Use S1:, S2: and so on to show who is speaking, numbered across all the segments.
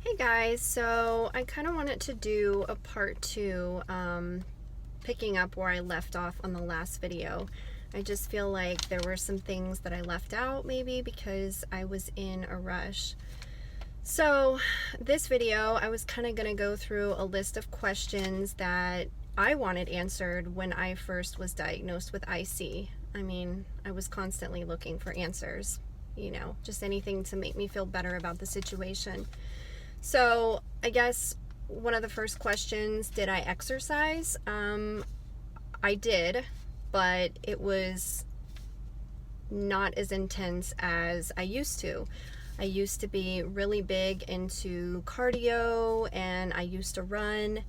S1: Hey guys, so I kind of wanted to do a part two, picking up where I left off on the last video. I just feel like there were some things that I left out maybe because I was in a rush. So this video, I was kind of going to go through a list of questions that I wanted answered when I first was diagnosed with IC. I mean, I was constantly looking for answers, just anything to make me feel better about the situation. So I guess one of the first questions, did I exercise? I did, but it was not as intense as I used to. I used to be really big into cardio and I used to run.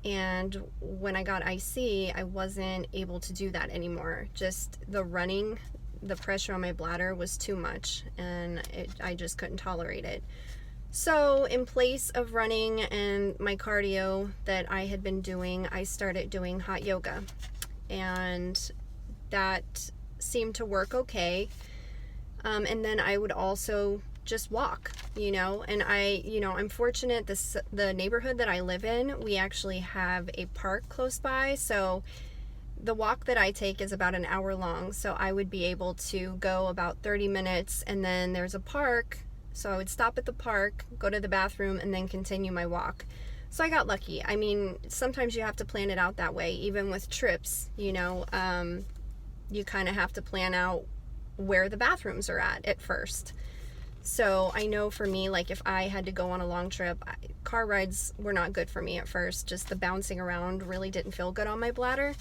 S1: And when I got IC, I wasn't able to do that anymore. Just the running, the pressure on my bladder was too much and I just couldn't tolerate it. So in place of running and my cardio that I had been doing, I started doing hot yoga, and that seemed to work okay. And then I would also just walk, and I'm fortunate the neighborhood that I live in, we actually have a park close by. So the walk that I take is about an hour long. So I would be able to go about 30 minutes and then there's a park. So I would stop at the park, go to the bathroom, and then continue my walk. So I got lucky. I mean, sometimes you have to plan it out that way. Even with trips, you kind of have to plan out where the bathrooms are at first. So I know for me, like if I had to go on a long trip, car rides were not good for me at first. Just the bouncing around really didn't feel good on my bladder.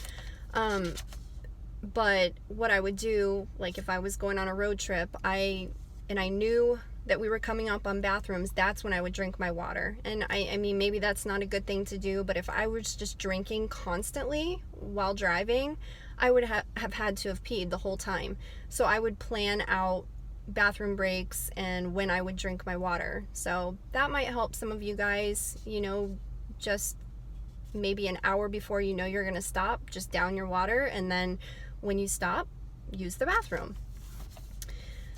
S1: But what I would do, like if I was going on a road trip, I knew that we were coming up on bathrooms, that's when I would drink my water. And I mean, maybe that's not a good thing to do, but if I was just drinking constantly while driving, I would have had to have peed the whole time. So I would plan out bathroom breaks and when I would drink my water. So that might help some of you guys, just maybe an hour before you're gonna stop, just down your water, and then when you stop, use the bathroom.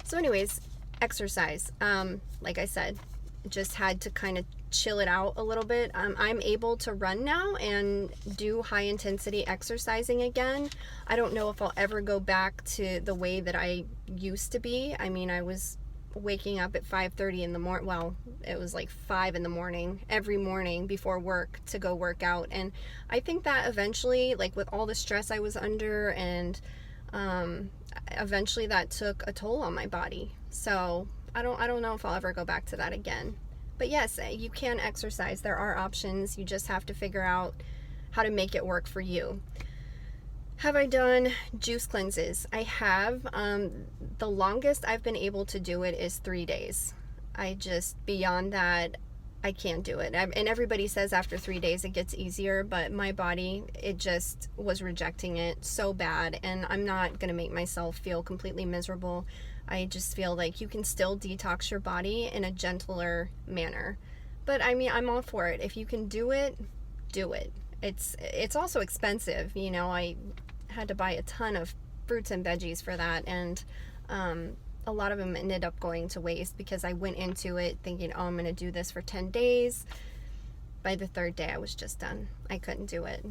S1: So anyways, exercise. Like I said, just had to kind of chill it out a little bit. I'm able to run now and do high intensity exercising again. I don't know if I'll ever go back to the way that I used to be. I mean, I was waking up at 5:30 in the morning. Well, it was like 5 in the morning every morning before work to go work out. And I think that eventually, like with all the stress I was under, and eventually that took a toll on my body. So I don't know if I'll ever go back to that again. But yes, you can exercise. There are options. You just have to figure out how to make it work for you. Have I done juice cleanses? I have. The longest I've been able to do it is 3 days. Beyond that, I can't do it. And everybody says after 3 days it gets easier, but my body, it just was rejecting it so bad, and I'm not going to make myself feel completely miserable. I just feel like you can still detox your body in a gentler manner. But I mean, I'm all for it. If you can do it, do it. It's also expensive, I had to buy a ton of fruits and veggies for that, and a lot of them ended up going to waste because I went into it thinking, oh, I'm going to do this for 10 days. By the 3rd day, I was just done. I couldn't do it.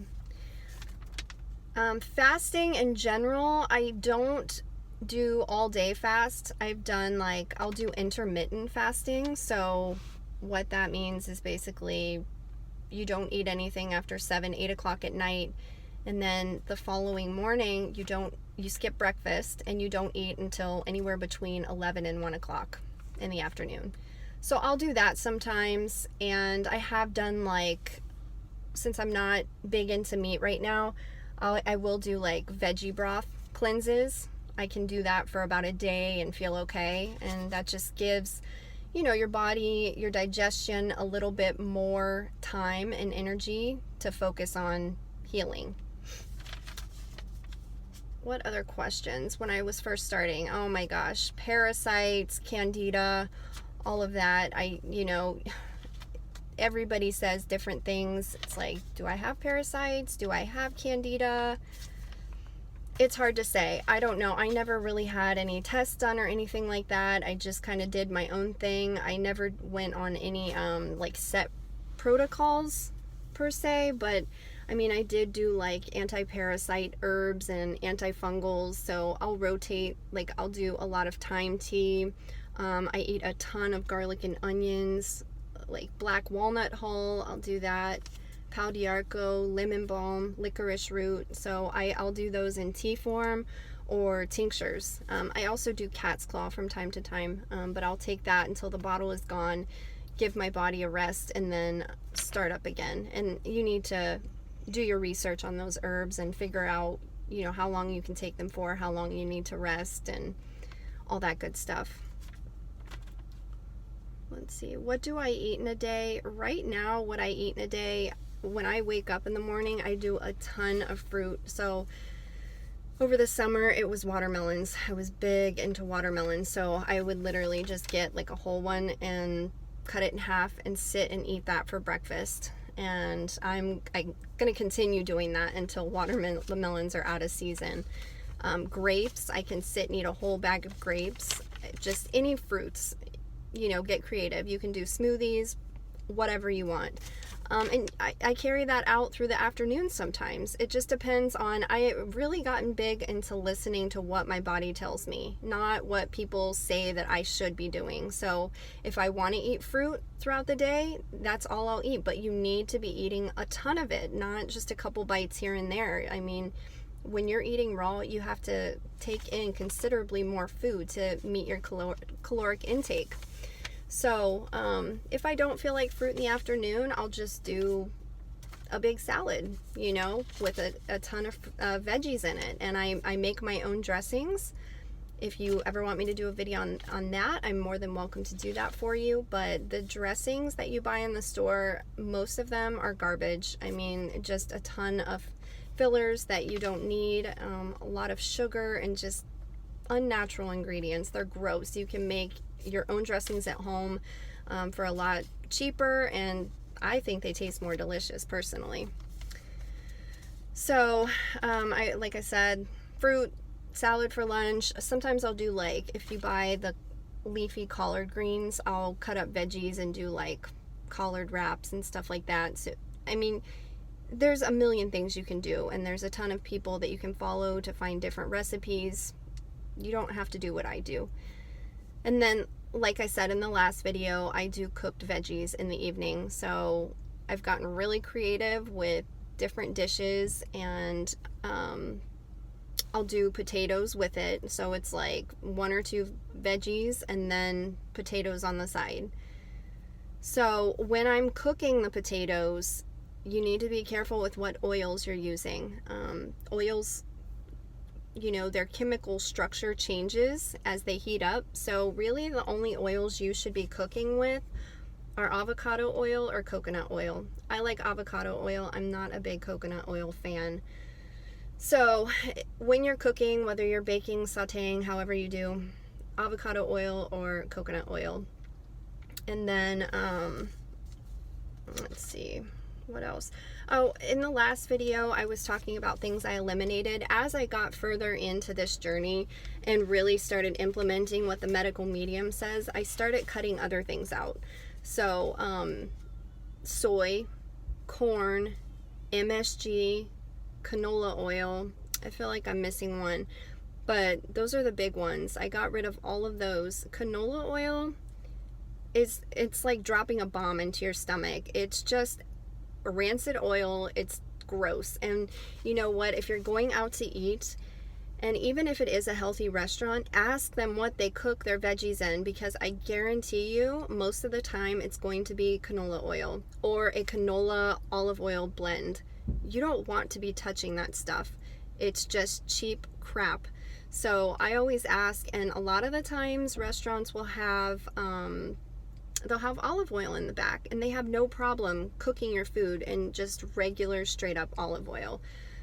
S1: Fasting in general, I don't do all day fast. I'll do intermittent fasting. So what that means is basically you don't eat anything after 7-8 o'clock at night, and then the following morning you skip breakfast and you don't eat until anywhere between 11 and 1 o'clock in the afternoon. So I'll do that sometimes. And I have done, since I'm not big into meat right now, I will do veggie broth cleanses. I can do that for about a day and feel okay, and that just gives your body, your digestion, a little bit more time and energy to focus on healing. What other questions? When I was first starting, oh my gosh, parasites, candida, all of that. Everybody says different things. It's like, do I have parasites? Do I have candida? It's hard to say. I don't know. I never really had any tests done or anything like that. I just kind of did my own thing. I never went on any like set protocols per se, but I mean, I did do like anti-parasite herbs and antifungals, so I'll rotate. Like, I'll do a lot of thyme tea. I eat a ton of garlic and onions, like black walnut hull. I'll do that. Pau d'Arco, lemon balm, licorice root. So I'll do those in tea form or tinctures. I also do cat's claw from time to time, but I'll take that until the bottle is gone, give my body a rest, and then start up again. And you need to do your research on those herbs and figure out, you know, how long you can take them for, how long you need to rest, and all that good stuff. Let's see, what do I eat in a day? Right now, what I eat in a day, when I wake up in the morning, I do a ton of fruit. So over the summer, it was watermelons. I was big into watermelons, so I would literally just get like a whole one and cut it in half and sit and eat that for breakfast. And I'm going to continue doing that until watermelons are out of season. Grapes, I can sit and eat a whole bag of grapes. Just any fruits, you know, get creative. You can do smoothies, whatever you want. And I carry that out through the afternoon sometimes. It just depends on, I really gotten big into listening to what my body tells me, not what people say that I should be doing. So if I want to eat fruit throughout the day, that's all I'll eat. But you need to be eating a ton of it, not just a couple bites here and there. I mean, when you're eating raw, you have to take in considerably more food to meet your caloric intake. So if I don't feel like fruit in the afternoon, I'll just do a big salad, you know, with a ton of veggies in it. And I make my own dressings. If you ever want me to do a video on that, I'm more than welcome to do that for you. But the dressings that you buy in the store, most of them are garbage. I mean, just a ton of fillers that you don't need, a lot of sugar and just unnatural ingredients. They're gross. You can make your own dressings at home for a lot cheaper, and I think they taste more delicious personally. So like I said, fruit, salad for lunch. Sometimes I'll do, like, if you buy the leafy collard greens, I'll cut up veggies and do like collard wraps and stuff like that. So I mean, there's a million things you can do, and there's a ton of people that you can follow to find different recipes. You don't have to do what I do. And then, like I said in the last video, I do cooked veggies in the evening. So I've gotten really creative with different dishes, and I'll do potatoes with it. So it's like 1 or 2 veggies and then potatoes on the side. So when I'm cooking the potatoes, you need to be careful with what oils you're using. Oils, you know, their chemical structure changes as they heat up. So really the only oils you should be cooking with are avocado oil or coconut oil. I like avocado oil. I'm not a big coconut oil fan. So when you're cooking, whether you're baking, sauteing, however you do, avocado oil or coconut oil. And then, let's see, what else? Oh, in the last video, I was talking about things I eliminated. As I got further into this journey and really started implementing what the medical medium says, I started cutting other things out. So, soy, corn, MSG, canola oil. I feel like I'm missing one, but those are the big ones. I got rid of all of those. Canola oil it's like dropping a bomb into your stomach. It's just rancid oil. It's gross. And you know what? If you're going out to eat, and even if it is a healthy restaurant, ask them what they cook their veggies in, because I guarantee you most of the time it's going to be canola oil or a canola olive oil blend. You don't want to be touching that stuff. It's just cheap crap. So I always ask, and a lot of the times restaurants will have they'll have olive oil in the back, and they have no problem cooking your food in just regular straight up olive oil.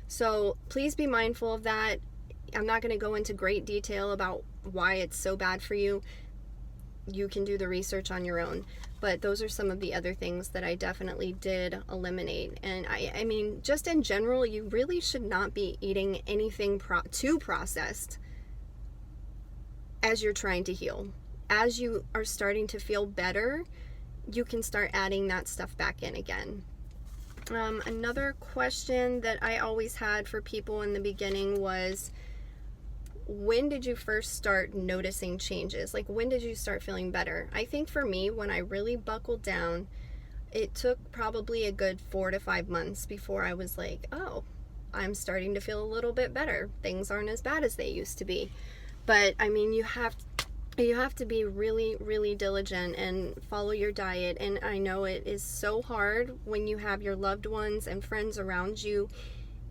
S1: So please be mindful of that. I'm not going to go into great detail about why it's so bad for you. you can do the research on your own. But those are some of the other things that I definitely did eliminate. And I mean, just in general, you really should not be eating anything too processed as you're trying to heal. As you are starting to feel better, you can start adding that stuff back in again. Another question that I always had for people in the beginning was, when did you first start noticing changes? Like, when did you start feeling better? I think for me, when I really buckled down, it took probably a good 4 to 5 months before I was like, oh, I'm starting to feel a little bit better. Things aren't as bad as they used to be. But I mean, you have to be really, really diligent and follow your diet. And I know it is so hard when you have your loved ones and friends around you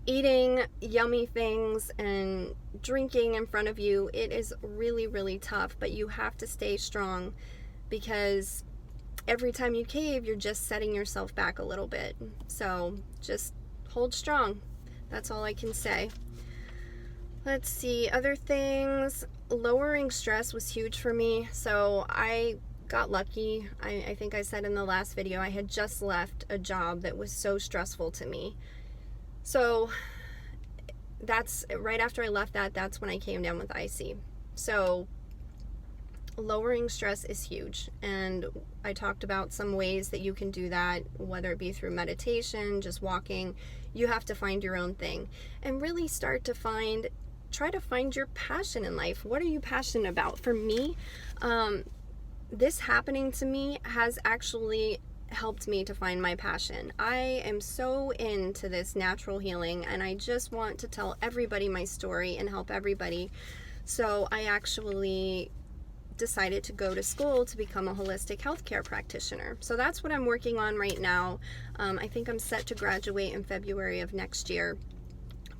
S1: eating yummy things and drinking in front of you. It is really, really tough, but you have to stay strong, because every time you cave, you're just setting yourself back a little bit. So just hold strong. That's all I can say. Let's see, other things. Lowering stress was huge for me. So I got lucky. I think I said in the last video, I had just left a job that was so stressful to me. So that's right after I left that's when I came down with IC. So lowering stress is huge. And I talked about some ways that you can do that, whether it be through meditation, just walking. You have to find your own thing and really try to find your passion in life. What are you passionate about? For me, this happening to me has actually helped me to find my passion. I am so into this natural healing, and I just want to tell everybody my story and help everybody. So I actually decided to go to school to become a holistic healthcare practitioner. So that's what I'm working on right now. I think I'm set to graduate in February of next year.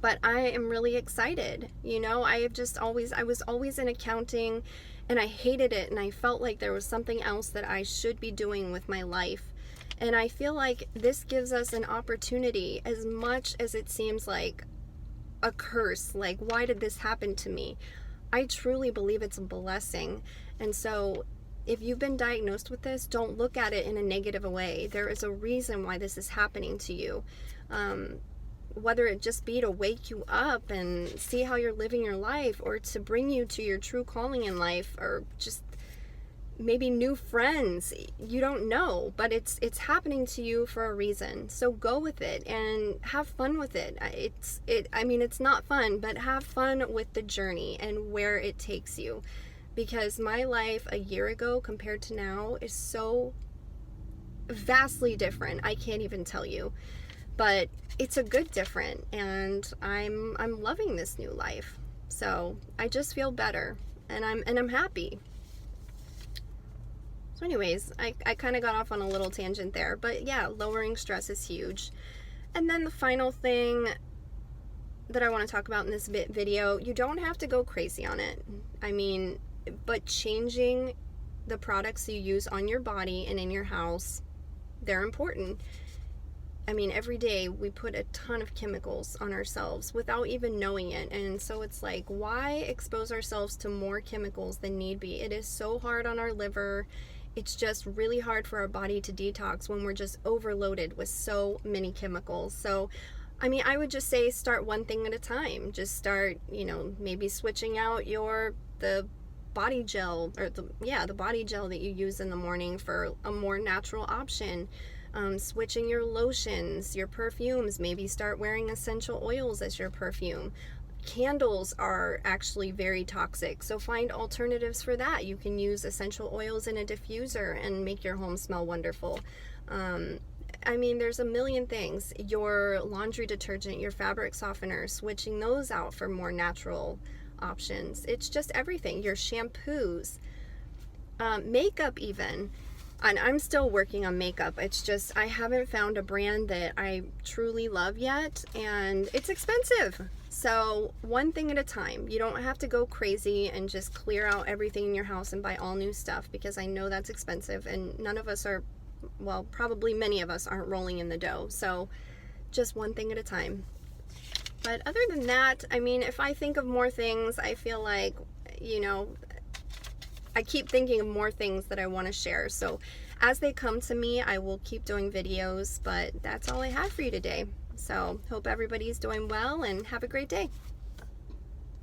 S1: But I am really excited. You know, I was always in accounting, and I hated it, and I felt like there was something else that I should be doing with my life. And I feel like this gives us an opportunity, as much as it seems like a curse. Like, why did this happen to me? I truly believe it's a blessing. And so if you've been diagnosed with this, don't look at it in a negative way. There is a reason why this is happening to you. Whether it just be to wake you up and see how you're living your life, or to bring you to your true calling in life, or just maybe new friends, you don't know, but it's happening to you for a reason. So go with it and have fun with it. I mean, it's not fun, but have fun with the journey and where it takes you, because my life a year ago compared to now is so vastly different. I can't even tell you, but it's a good different, and I'm loving this new life. So I just feel better, and I'm happy. So anyways, I kind of got off on a little tangent there, but yeah, lowering stress is huge. And then the final thing that I want to talk about in this video, you don't have to go crazy on it. I mean, but changing the products you use on your body and in your house, they're important. I mean, every day we put a ton of chemicals on ourselves without even knowing it. And so it's like, why expose ourselves to more chemicals than need be? It is so hard on our liver. It's just really hard for our body to detox when we're just overloaded with so many chemicals. So, I mean, I would just say start one thing at a time. Just start, you know, maybe switching out the body gel, or the body gel that you use in the morning for a more natural option. Switching your lotions, your perfumes, maybe start wearing essential oils as your perfume. Candles are actually very toxic, so find alternatives for that. You can use essential oils in a diffuser and make your home smell wonderful. I mean, there's a million things. Your laundry detergent, your fabric softener, switching those out for more natural options. It's just everything. Your shampoos, makeup even. And I'm still working on makeup. It's just, I haven't found a brand that I truly love yet, and it's expensive. So one thing at a time. You don't have to go crazy and just clear out everything in your house and buy all new stuff, because I know that's expensive, and none of us are, well, probably many of us aren't rolling in the dough. So just one thing at a time. But other than that, I mean, if I think of more things, I feel like, you know, I keep thinking of more things that I want to share. So as they come to me, I will keep doing videos, but that's all I have for you today. So hope everybody's doing well and have a great day.